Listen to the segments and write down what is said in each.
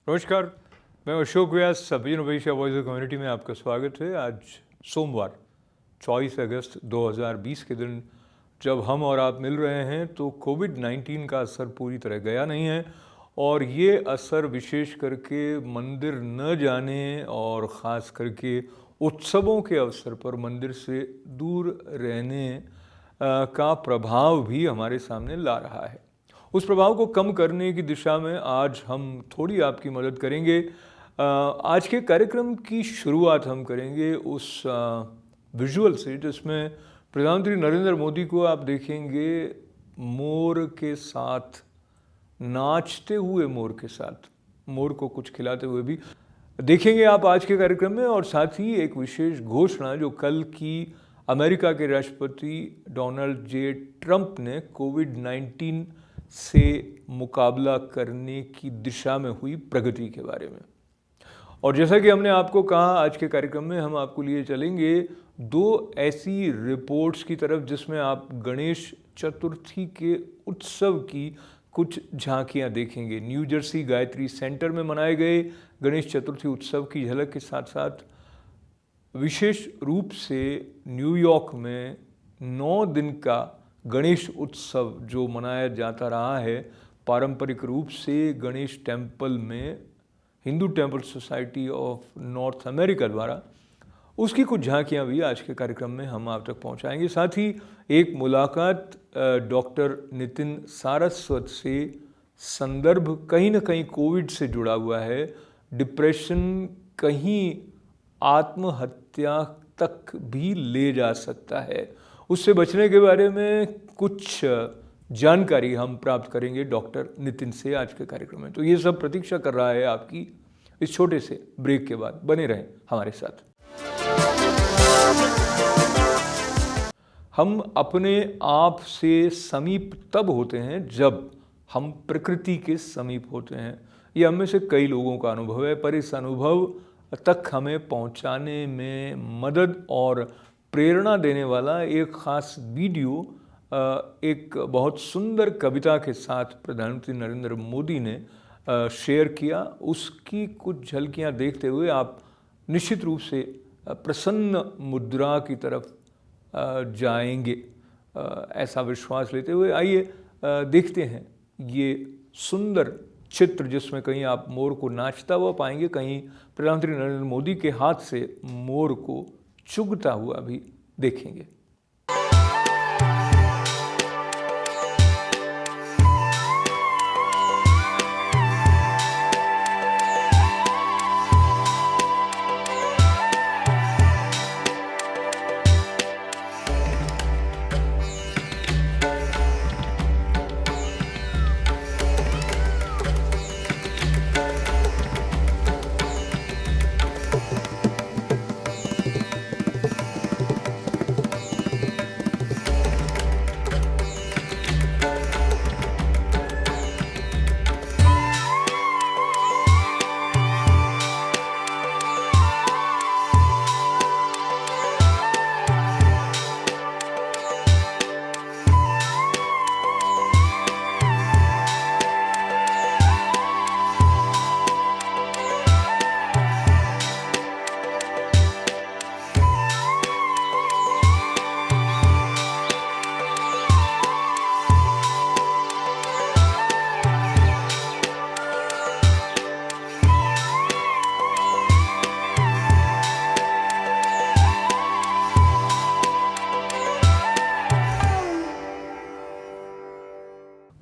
नमस्कार, मैं अशोक व्यास, सभी नवेशिया वॉइस ऑफ कम्युनिटी में आपका स्वागत है। आज सोमवार 24 अगस्त 2020 के दिन जब हम और आप मिल रहे हैं तो कोविड-19 का असर पूरी तरह गया नहीं है और ये असर विशेष करके मंदिर न जाने और ख़ास करके उत्सवों के अवसर पर मंदिर से दूर रहने का प्रभाव भी हमारे सामने ला रहा है। उस प्रभाव को कम करने की दिशा में आज हम थोड़ी आपकी मदद करेंगे। आज के कार्यक्रम की शुरुआत हम करेंगे उस विजुअल से जिसमें प्रधानमंत्री नरेंद्र मोदी को आप देखेंगे मोर के साथ, नाचते हुए मोर के साथ, मोर को कुछ खिलाते हुए भी देखेंगे आप आज के कार्यक्रम में। और साथ ही एक विशेष घोषणा जो कल की अमेरिका के राष्ट्रपति डोनाल्ड जे ट्रंप ने कोविड-19 से मुकाबला करने की दिशा में हुई प्रगति के बारे में। और जैसा कि हमने आपको कहा, आज के कार्यक्रम में हम आपको लिए चलेंगे दो ऐसी रिपोर्ट्स की तरफ जिसमें आप गणेश चतुर्थी के उत्सव की कुछ झांकियां देखेंगे। न्यू जर्सी गायत्री सेंटर में मनाए गए गणेश चतुर्थी उत्सव की झलक के साथ साथ विशेष रूप से न्यूयॉर्क में 9 दिन का गणेश उत्सव जो मनाया जाता रहा है पारंपरिक रूप से गणेश टेम्पल में Hindu temple society of north America द्वारा, उसकी कुछ झांकियां भी आज के कार्यक्रम में हम आप तक पहुंचाएंगे। साथ ही एक मुलाकात डॉक्टर नितिन सारस्वत से, संदर्भ कहीं ना कहीं कोविड से जुड़ा हुआ है, डिप्रेशन कहीं आत्महत्या तक भी ले जा सकता है, उससे बचने के बारे में कुछ जानकारी हम प्राप्त करेंगे डॉक्टर नितिन से आज के कार्यक्रम में। तो ये सब प्रतीक्षा कर रहा है आपकी इस छोटे से ब्रेक के बाद। बने रहें हमारे साथ। हम अपने आप से समीप तब होते हैं जब हम प्रकृति के समीप होते हैं। ये हम में से कई लोगों का अनुभव है, पर इस अनुभव तक हमें पहुंचाने में मदद और प्रेरणा देने वाला एक ख़ास वीडियो एक बहुत सुंदर कविता के साथ प्रधानमंत्री नरेंद्र मोदी ने शेयर किया। उसकी कुछ झलकियां देखते हुए आप निश्चित रूप से प्रसन्न मुद्रा की तरफ जाएंगे, ऐसा विश्वास लेते हुए आइए देखते हैं ये सुंदर चित्र जिसमें कहीं आप मोर को नाचता हुआ पाएंगे, कहीं प्रधानमंत्री नरेंद्र मोदी के हाथ से मोर को चुगता हुआ भी देखेंगे।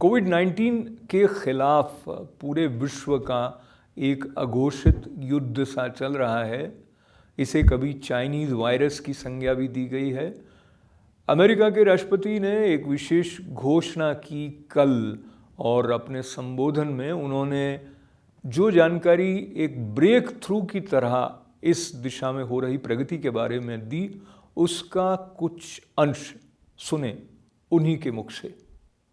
कोविड-19 के खिलाफ पूरे विश्व का एक अघोषित युद्ध सा चल रहा है। इसे कभी चाइनीज़ वायरस की संज्ञा भी दी गई है। अमेरिका के राष्ट्रपति ने एक विशेष घोषणा की कल, और अपने संबोधन में उन्होंने जो जानकारी एक ब्रेक थ्रू की तरह इस दिशा में हो रही प्रगति के बारे में दी, उसका कुछ अंश सुने उन्हीं के मुख से।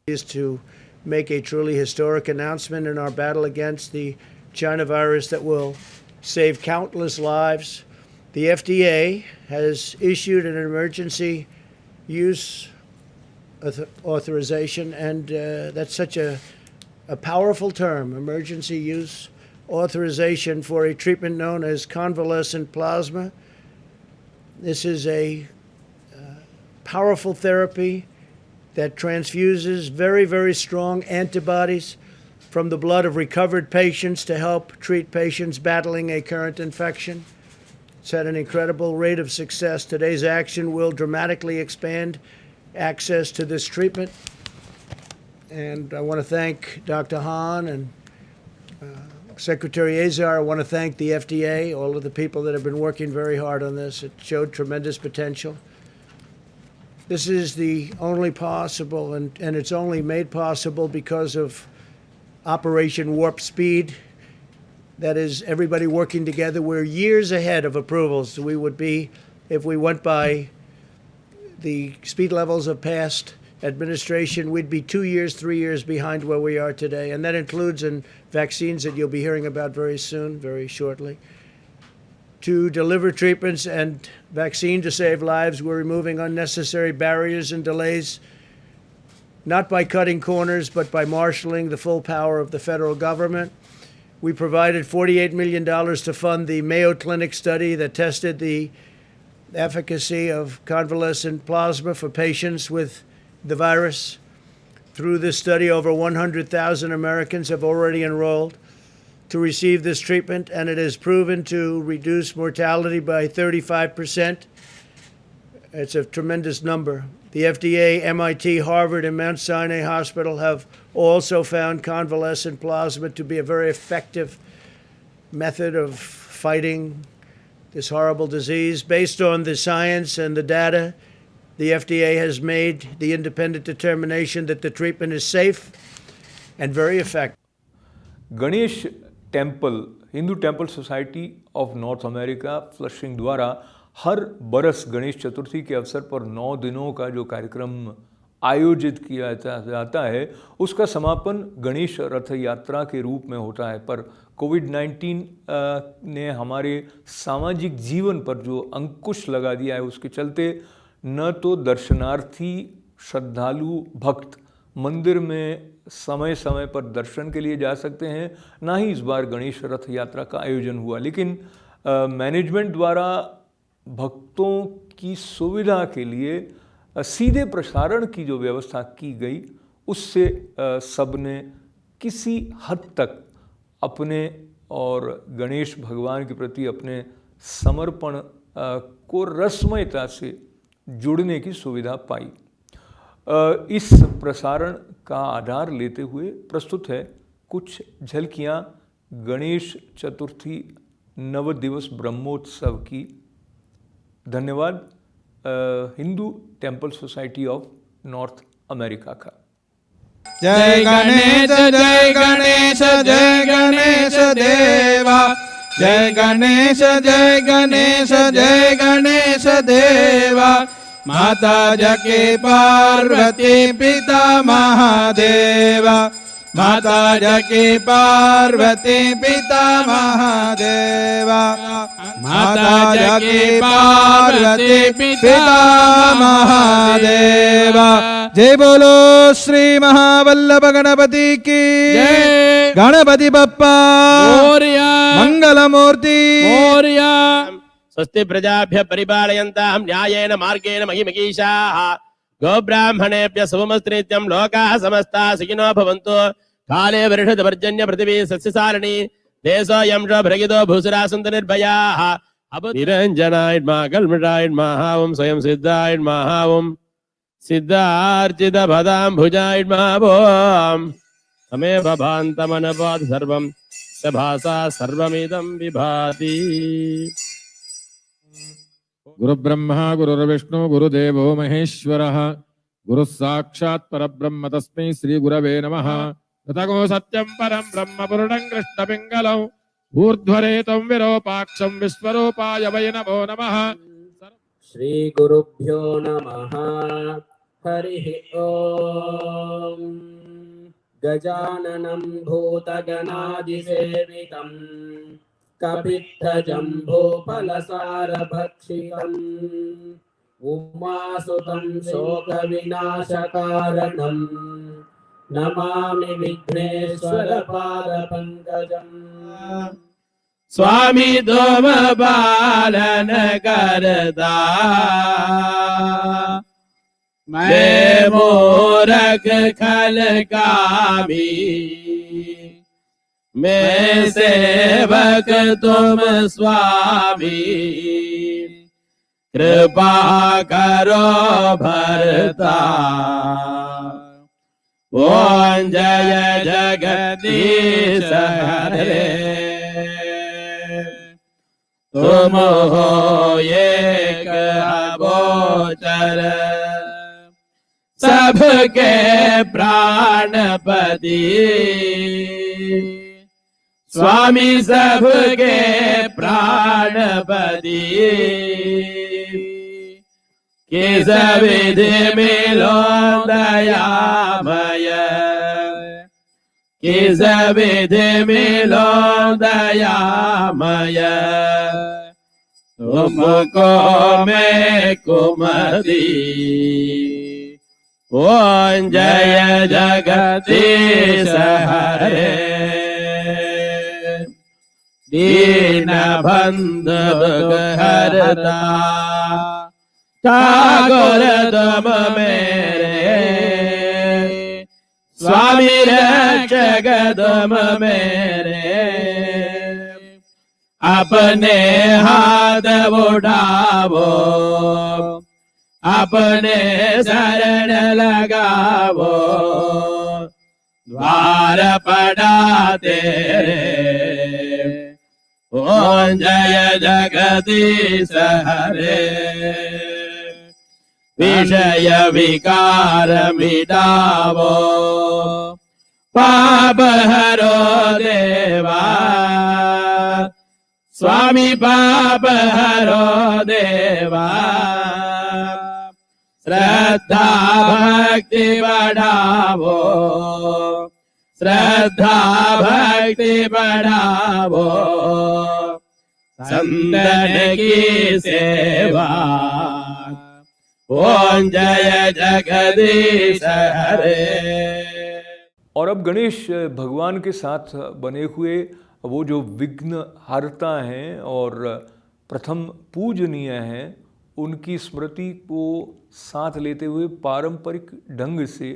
Is to make a truly historic announcement in our battle against the China virus that will save countless lives. The FDA has issued an emergency use authorization, and that's such a powerful term, emergency use authorization for a treatment known as convalescent plasma. This is a powerful therapy that transfuses very, very strong antibodies from the blood of recovered patients to help treat patients battling a current infection. It's had an incredible rate of success. Today's action will dramatically expand access to this treatment. And I want to thank Dr. Hahn and Secretary Azar. I want to thank the FDA, all of the people that have been working very hard on this. It showed tremendous potential. This is the only possible, and it's only made possible because of Operation Warp Speed. That is everybody working together. We're years ahead of approvals we would be if we went by the speed levels of past administration. We'd be 2 years, 3 years behind where we are today. And that includes in vaccines that you'll be hearing about very soon, very shortly. To deliver treatments and vaccine to save lives, we're removing unnecessary barriers and delays, not by cutting corners, but by marshaling the full power of the federal government. We provided $48 million to fund the Mayo Clinic study that tested the efficacy of convalescent plasma for patients with the virus. Through this study, over 100,000 Americans have already enrolled to receive this treatment, and it has proven to reduce mortality by 35%. It's a tremendous number. The FDA, MIT, Harvard, and Mount Sinai Hospital have also found convalescent plasma to be a very effective method of fighting this horrible disease. Based on the science and the data, the FDA has made the independent determination that the treatment is safe and very effective. Ganesh temple, Hindu temple society of north America flushing द्वारा हर बरस गणेश चतुर्थी के अवसर पर 9 दिनों का जो कार्यक्रम आयोजित किया जाता है उसका समापन गणेश रथ यात्रा के रूप में होता है। पर कोविड-19 ने हमारे सामाजिक जीवन पर जो अंकुश लगा दिया है उसके चलते न तो दर्शनार्थी श्रद्धालु भक्त मंदिर में समय समय पर दर्शन के लिए जा सकते हैं, ना ही इस बार गणेश रथ यात्रा का आयोजन हुआ। लेकिन मैनेजमेंट द्वारा भक्तों की सुविधा के लिए सीधे प्रसारण की जो व्यवस्था की गई उससे सबने किसी हद तक अपने और गणेश भगवान के प्रति अपने समर्पण को रसमयता से जुड़ने की सुविधा पाई। इस प्रसारण का आधार लेते हुए प्रस्तुत है कुछ झलकियां गणेश चतुर्थी नव दिवस ब्रह्मोत्सव की। धन्यवाद Hindu temple society of north America का। जय गणेश जय गणेश जय गणेश देवा, जय गणेश जय गणेश जय गणेश देवा। माता जके पार्वती पिता महादेवा, माता जके पार्वती पिता महादेवा, माता जके पार्वती पिता महादेवा। जय बोलो श्री महावल्लभ गणपति की जय। गणपति बप्पा मोरया, मंगलमूर्ति मोरया। स्वस्ति प्रजाभ्यः परिपालयन्तां न्यायेन मार्गेण महीमहीषाः। गोब्राह्मणेभ्यः शुभमस्तु नित्यं। लोकाः समस्ताः सुखिनो भवन्तु। काले वर्षतु पर्जन्य पृथिवी सस्यशालिनी। देशोऽयं शुभ्रगितो भूसुराः सन्तु निर्भयाः। निरञ्जनाय नमः, कल्मषाय नमः, ॐ स्वयं सिद्धाय नमः, ॐ सिद्धार्चितपदाम्बुजाय नमः। ॐ तमेव भान्तमनपात् सर्वं सभासा सर्वमिदं विभाति। गुरुब्रह्मा गुरुर्विष्णु गुरुदेवो महेश्वरः, गुरुः साक्षात् परब्रह्म तस्मै श्री गुरवे नमः। तथागो सत्यं परं ब्रह्म पूर्णं कृष्णपिङ्गलम् ऊर्ध्वरेतं विरूपाक्षं विश्वरूपाय वै नमो नमः। श्री गुरुभ्यो नमः। हरिः ओम। गजाननं भूतगणादिसेवितं कपित्थजम्बूफलसारभक्षितम् उमासुतं शोकविनाशकारणं नमामि विघ्नेश्वर पादपङ्कजम् स्वामी तुम पालन करता मैं मूरख खल कामी मैं सेवक तुम स्वामी कृपा करो भरता ओम जय जगदीश हरे तुम हो एक अगोचर सबके प्राणपति स्वामी सबके प्राणपति किस विधि मिलो दयामय किस विधि मिलो दयामय तुमको मैं कुमति ओम जय जगदीश हरे दीन बंधु हरता ठाकुर तुम मेरे स्वामी रक्षक तुम मेरे अपने हाथ उठावो अपने शरण लगावो द्वार पड़ा तेरे ओम जय जगदीश हरे विषय विकार मिटावो पाप हरो देवा स्वामी पाप हरो देवा श्रद्धा भक्ति बढ़ावो श्रद्धा भक्ति बढ़ावो संतन की सेवा ओम जय जगदीश हरे। और अब गणेश भगवान के साथ बने हुए वो जो विघ्न हारता हैं और प्रथम पूजनीय हैं, उनकी स्मृति को साथ लेते हुए पारंपरिक ढंग से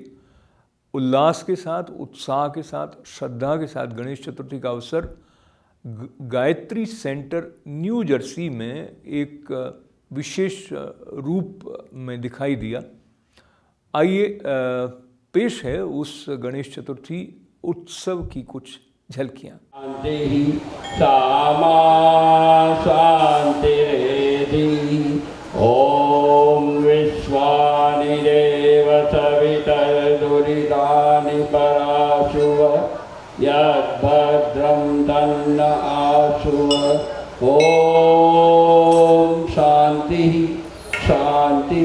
उल्लास के साथ, उत्साह के साथ, श्रद्धा के साथ गणेश चतुर्थी का अवसर गायत्री सेंटर न्यू जर्सी में एक विशेष रूप में दिखाई दिया। आइए पेश है उस गणेश चतुर्थी उत्सव की कुछ झलकियाँ। शांति सामा शांतिरेधि ओम विश्वानि देव सवितर्दुरितानि पराशुव यद्भद्रं तन्न आशुव ओम शांति शांति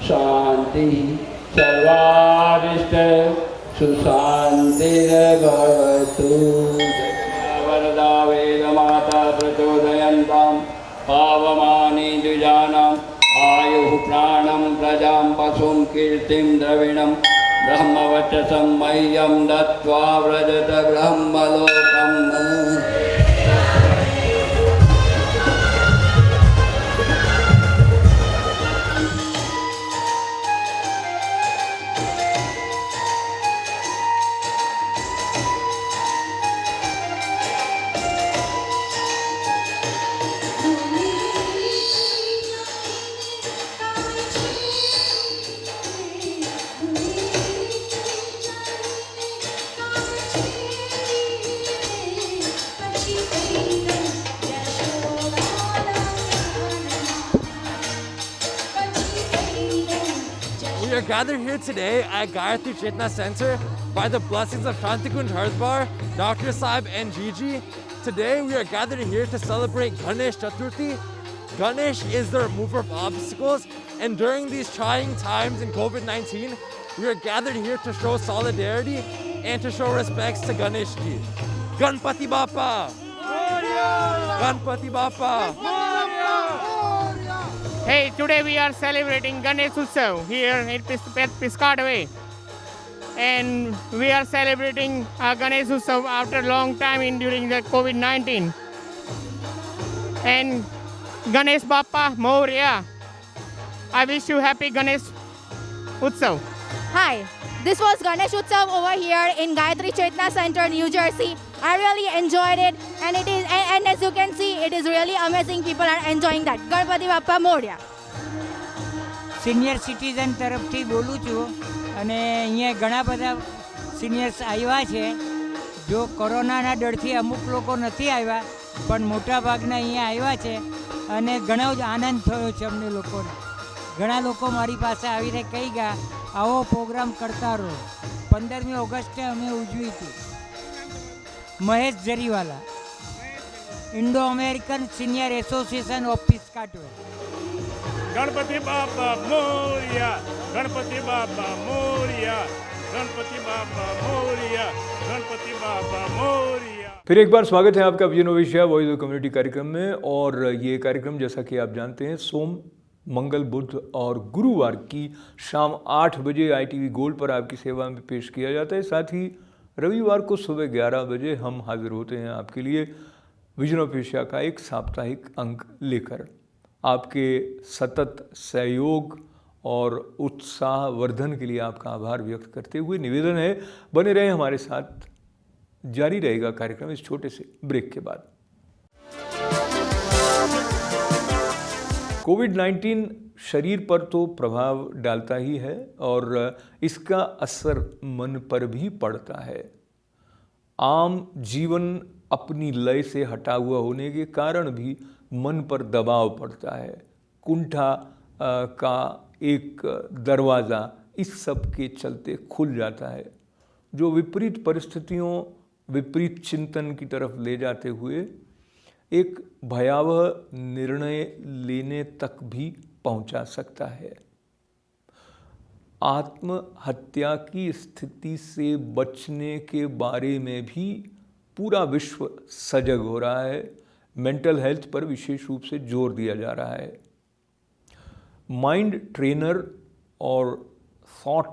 शांति सर्वारिष्ट सुशांतिर्भवतु। वरदा वेदमाता प्रचोदयन्तां पावमानि द्विजानाम् आयुः प्राणं प्रजां पशुं कीर्तिं द्रविणं ब्रह्मवचसं मह्यं दत्त्वा व्रजत ब्रह्मलोकम्। We are gathered here today at Gayatri Chetna Center by the blessings of Shantikund Harsbar, Dr. Saib and Gigi. Today we are gathered here to celebrate Ganesh Chaturthi. Ganesh is the remover of obstacles, and during these trying times in COVID-19, we are gathered here to show solidarity and to show respects to Ganesh Ji. Ganpati Bappa! Ganpati Bappa! Hey, today we are celebrating Ganesh Utsav here in Piscataway. and we are celebrating Ganesh Utsav after a long time during the COVID-19. And Ganesh Bappa Moria, I wish you happy Ganesh Utsav. Hi, this was Ganesh Utsav over here in Gayatri Chetna Center, New Jersey. I really enjoyed it, and and as you can see, it is really amazing. People are enjoying that. Ganpati Bappa Moria. Senior citizen તરફથી બોલું છું અને અહીંયા ઘણા બધા seniors આવ્યા છે. જો કોરોનાના ડરથી અમુક લોકો નથી આવ્યા, પણ મોટા ભાગના અહીંયા આવ્યા છે અને ઘણો જ આનંદ થયો છે અમને લોકોને. ઘણા લોકો મારી પાસે આવીને કહી ગયા આવો પ્રોગ્રામ કરતા રહો. 15મી ઓગસ્ટે અમે ઉજવી હતી. Mahesh Jariwala, Indo American senior association office કાટવે. ગણપતિ બાપા મોરિયા, ગણપતિ બાપા મોરિયા, ગણપતિ બાપા મોરિયા, ગણપતિ બાપા મોરિયા. फिर एक बार स्वागत है आपका विजन ओविशिया वॉइस ऑफ कम्युनिटी कार्यक्रम में। और ये कार्यक्रम जैसा कि आप जानते हैं सोम, मंगल, बुध और गुरुवार की शाम 8 बजे ITV गोल्ड पर आपकी सेवा में पेश किया जाता है। साथ ही रविवार को सुबह 11 बजे हम हाजिर होते हैं आपके लिए विजन ऑफ एशिया का एक साप्ताहिक अंक लेकर। आपके सतत सहयोग और उत्साह वर्धन के लिए आपका आभार व्यक्त करते हुए निवेदन है बने रहें हमारे साथ। जारी रहेगा कार्यक्रम इस छोटे से ब्रेक के बाद। कोविड-19 शरीर पर तो प्रभाव डालता ही है और इसका असर मन पर भी पड़ता है। आम जीवन अपनी लय से हटा हुआ होने के कारण भी मन पर दबाव पड़ता है। कुंठा का एक दरवाज़ा इस सब के चलते खुल जाता है, जो विपरीत परिस्थितियों, विपरीत चिंतन की तरफ ले जाते हुए एक भयावह निर्णय लेने तक भी पहुंचा सकता है। आत्महत्या की स्थिति से बचने के बारे में भी पूरा विश्व सजग हो रहा है। मेंटल हेल्थ पर विशेष रूप से जोर दिया जा रहा है। माइंड ट्रेनर और thought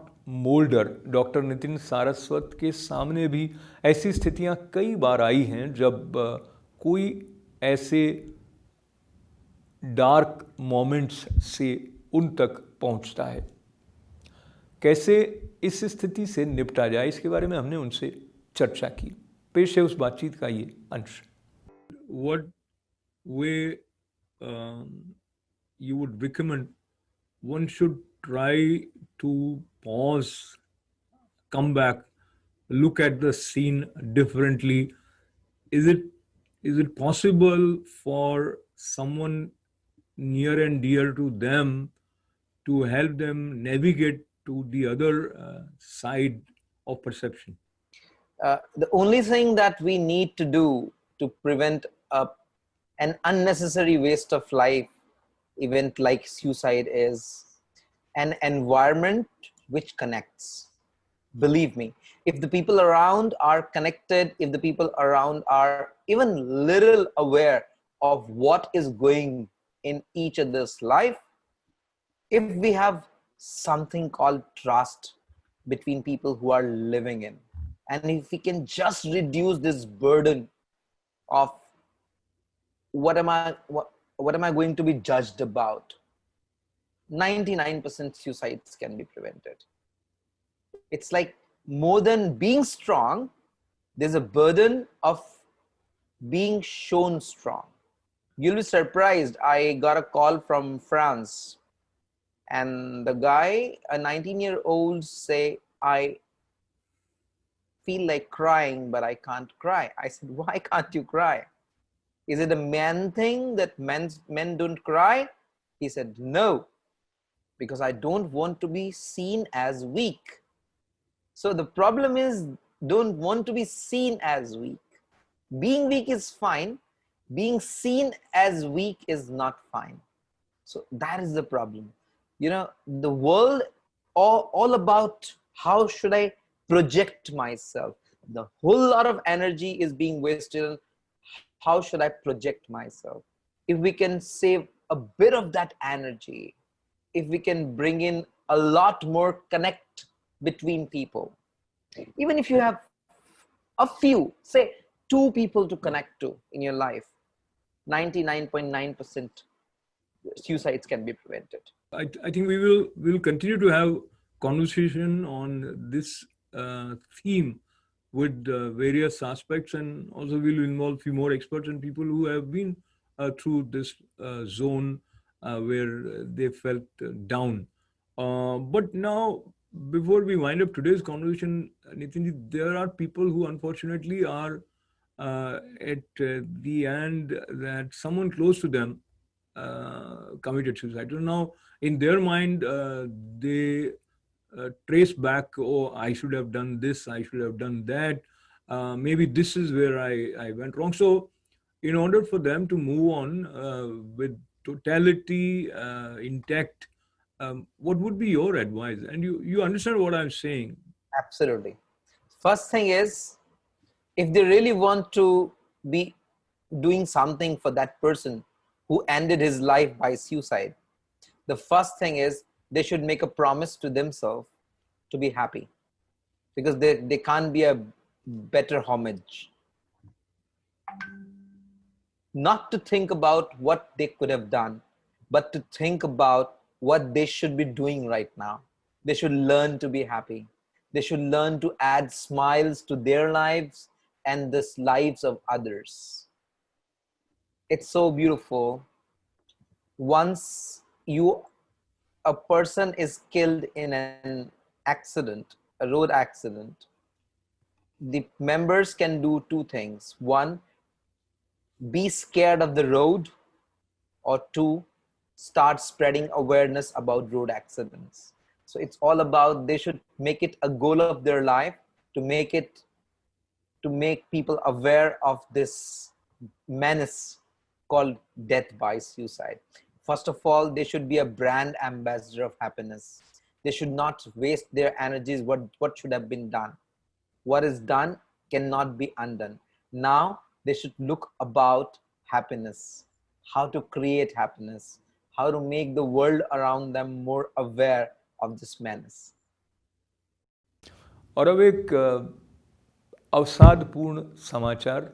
moulder doctor Nitin Saraswat के सामने भी ऐसी स्थितियां कई बार आई हैं जब कोई ऐसे डार्क मोमेंट्स से उन तक पहुंचता है। कैसे इस स्थिति से निपटा जाए, इसके बारे में हमने उनसे चर्चा की। पेश है उस बातचीत का ये अंश। What way you would recommend one should try to pause, come back, look at the scene differently? Is it possible for someone near and dear to them to help them navigate to the other side of perception? The only thing that we need to do to prevent an unnecessary waste of life event like suicide is an environment which connects. Believe me, if the people around are connected, if the people around are even little aware of what is going in each other's life, if we have something called trust between people who are living in, and if we can just reduce this burden of what am I going to be judged about, 99% suicides can be prevented. It's like more than being strong, there's a burden of being shown strong. You'll be surprised. I got a call from France, and the guy, a 19-year-old, say, I feel like crying, but I can't cry. I said, why can't you cry? Is it a man thing that men don't cry? He said, no, because I don't want to be seen as weak. So the problem is, don't want to be seen as weak. Being weak is fine. Being seen as weak is not fine. So that is the problem. You know, the world all about how should I project myself. The whole lot of energy is being wasted on how should I project myself. If we can save a bit of that energy, if we can bring in a lot more connect between people, Even if you have a few, say 2 people to connect to in your life, 99.9% suicides can be prevented. I think we'll continue to have conversation on this theme with various aspects, and also we'll involve few more experts and people who have been through this zone where they felt down. But now, before we wind up today's conversation, Nitinji, there are people who unfortunately are at the end that someone close to them committed suicide. So now, in their mind, they trace back, oh, I should have done this, I should have done that. Maybe this is where I went wrong. So in order for them to move on with totality intact, what would be your advice? And you understand what I'm saying? Absolutely. First thing is, if they really want to be doing something for that person who ended his life by suicide, the first thing is they should make a promise to themselves to be happy, because they can't be a better homage. Not to think about what they could have done, but to think about what they should be doing right now. They should learn to be happy. They should learn to add smiles to their lives and the lives of others. It's so beautiful. Once a person is killed in an accident, a road accident, the members can do 2 things. 1, be scared of the road, or 2, start spreading awareness about road accidents. So it's all about, they should make it a goal of their life to make people aware of this menace called death by suicide. First of all, they should be a brand ambassador of happiness. They should not waste their energies. What should have been done? What is done cannot be undone. Now they should look about happiness, how to create happiness, how to make the world around them more aware of this menace. और अब एक अवसादपूर्ण समाचार,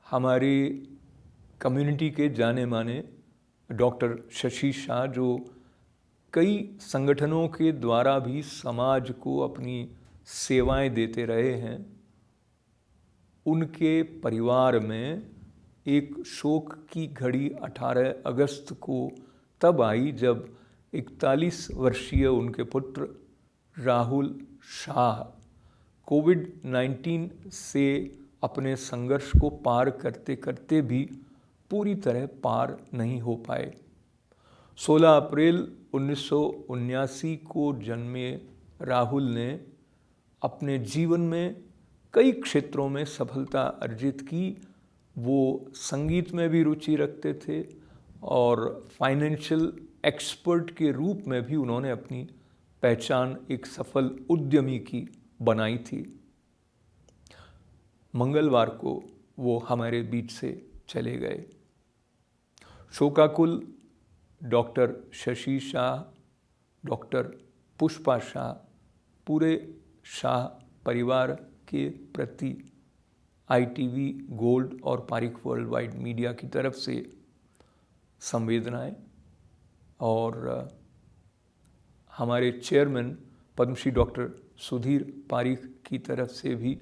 हमारी community के जाने माने doctor Shashi Shah, जो कई संगठनों के द्वारा भी समाज को अपनी सेवाएं देते रहे हैं, उनके परिवार में एक शोक की घड़ी 18 अगस्त को तब आई जब 41 वर्षीय उनके पुत्र राहुल शाह कोविड-19 से अपने संघर्ष को पार करते करते भी पूरी तरह पार नहीं हो पाए। 16 अप्रैल 1979 को जन्मे राहुल ने अपने जीवन में कई क्षेत्रों में सफलता अर्जित की। वो संगीत में भी रुचि रखते थे और फाइनेंशियल एक्सपर्ट के रूप में भी उन्होंने अपनी पहचान एक सफल उद्यमी की बनाई थी। मंगलवार को वो हमारे बीच से चले गए। शोकाकुल डॉक्टर शशि शाह, डॉक्टर पुष्पा शाह, पूरे शाह परिवार के प्रति ITV गोल्ड और पारिक वर्ल्ड वाइड मीडिया की तरफ से संवेदनाएं, और हमारे चेयरमैन पद्मश्री डॉक्टर सुधीर पारिक की तरफ से भी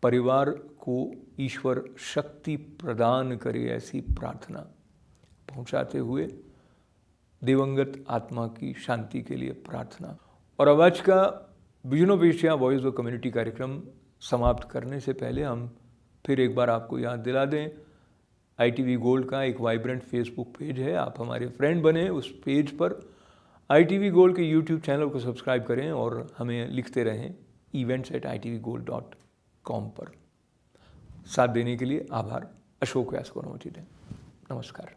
परिवार को ईश्वर शक्ति प्रदान करे ऐसी प्रार्थना पहुंचाते हुए दिवंगत आत्मा की शांति के लिए प्रार्थना। और अब आज का vision of Asia voice of community कार्यक्रम समाप्त करने से पहले हम फिर एक बार आपको याद दिला दें, ITV गोल्ड का एक वाइब्रेंट फेसबुक पेज है, आप हमारे फ्रेंड बने। उस पेज पर ITV गोल्ड के YouTube चैनल को सब्सक्राइब करें और हमें लिखते रहें events@itvgold.com पर। साथ देने के लिए आभार। अशोक व्यास को नमस्कार।